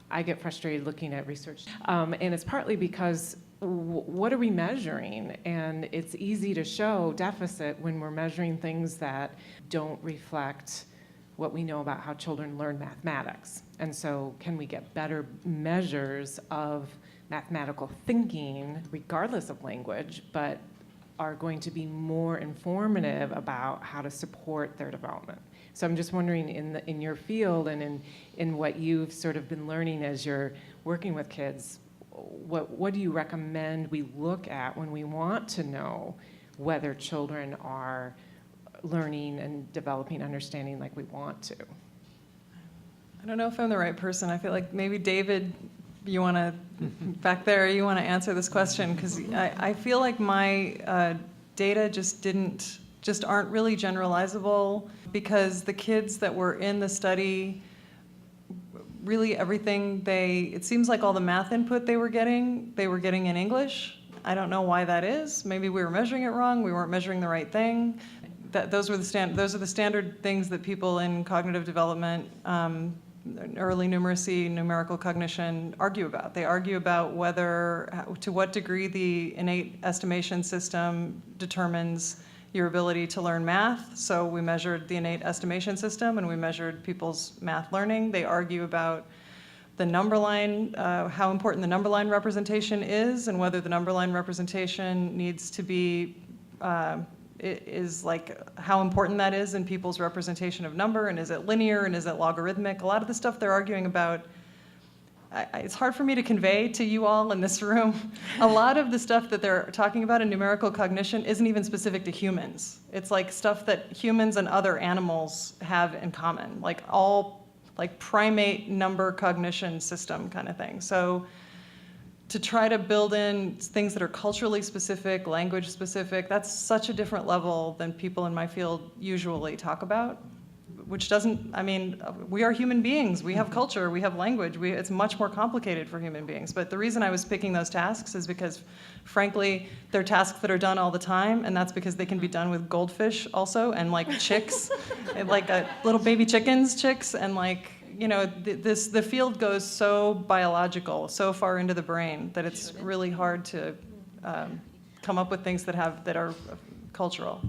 I get frustrated looking at research, and it's partly because what are we measuring? And it's easy to show deficit when we're measuring things that don't reflect what we know about how children learn mathematics. And so can we get better measures of mathematical thinking, regardless of language, but are going to be more informative about how to support their development? So I'm just wondering, in your field and in what you've sort of been learning as you're working with kids, what do you recommend we look at when we want to know whether children are learning and developing understanding like we want to? I don't know if I'm the right person. I feel like maybe David, you want to, back there, you want to answer this question, because I feel like my data just aren't really generalizable, because the kids that were in the study, really everything it seems like all the math input they were getting in English. I don't know why that is. Maybe we were measuring it wrong. We weren't measuring the right thing. Those are the standard things that people in cognitive development, early numeracy, numerical cognition argue about. They argue about to what degree the innate estimation system determines your ability to learn math. So we measured the innate estimation system and we measured people's math learning. They argue about the number line, how important the number line representation is, and whether the number line representation needs to be, is like how important that is in people's representation of number, and is it linear and is it logarithmic? A lot of the stuff they're arguing about, it's hard for me to convey to you all in this room. A lot of the stuff that they're talking about in numerical cognition isn't even specific to humans. It's like stuff that humans and other animals have in common, like primate number cognition system kind of thing. So to try to build in things that are culturally specific, language specific, that's such a different level than people in my field usually talk about, which doesn't, we are human beings. We have culture, we have language. It's much more complicated for human beings. But the reason I was picking those tasks is because, frankly, they're tasks that are done all the time, and that's because they can be done with goldfish also, and like chicks, and like little baby chicks, and like, the field goes so biological, so far into the brain, that it's really hard to come up with things that are cultural.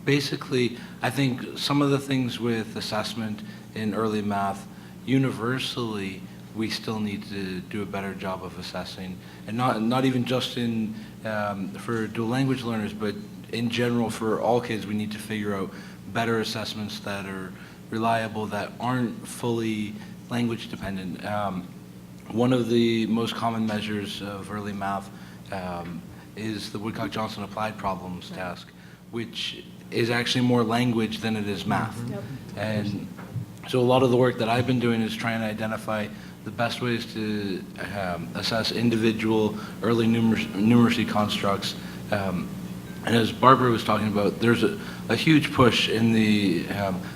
Basically, I think some of the things with assessment in early math, universally, we still need to do a better job of assessing, and not even just for dual language learners, but in general for all kids. We need to figure out better assessments that are reliable, that aren't fully language dependent. One of the most common measures of early math is the Woodcock-Johnson applied problems task, which is actually more language than it is math. Yep. And so a lot of the work that I've been doing is trying to identify the best ways to assess individual early numeracy constructs. And as Barbara was talking about, there's a huge push in the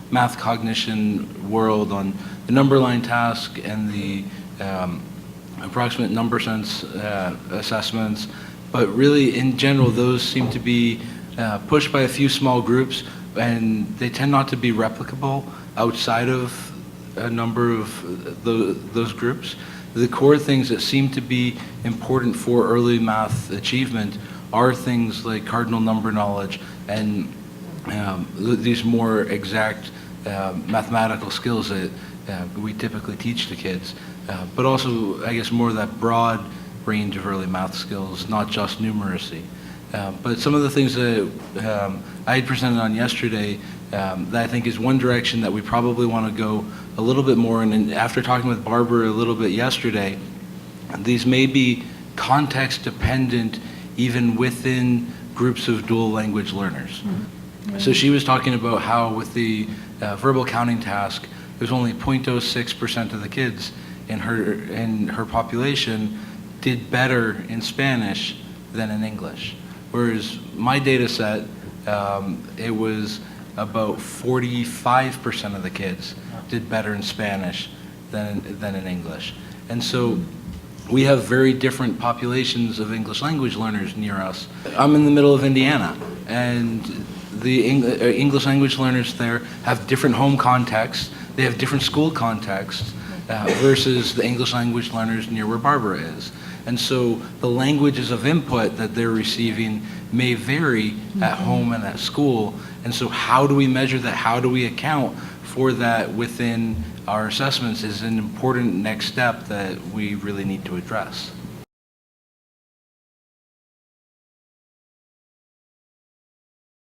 math cognition world on the number line task and the approximate number sense assessments. But really, in general, those seem to be pushed by a few small groups, and they tend not to be replicable outside of a number of those groups. The core things that seem to be important for early math achievement are things like cardinal number knowledge and these more exact mathematical skills that we typically teach to kids, but also, I guess, more of that broad range of early math skills, not just numeracy. But some of the things that I had presented on yesterday that I think is one direction that we probably want to go a little bit more, and after talking with Barbara a little bit yesterday, these may be context dependent even within groups of dual language learners. Mm-hmm. So she was talking about how with the verbal counting task, there's only 0.06% of the kids in her population did better in Spanish than in English. Whereas my data set, it was about 45% of the kids did better in Spanish than in English. And so we have very different populations of English language learners near us. I'm in the middle of Indiana, and the English language learners there have different home contexts, they have different school contexts, versus the English language learners near where Barbara is. And so the languages of input that they're receiving may vary at home and at school. And so how do we measure that? How do we account for that within our assessments is an important next step that we really need to address.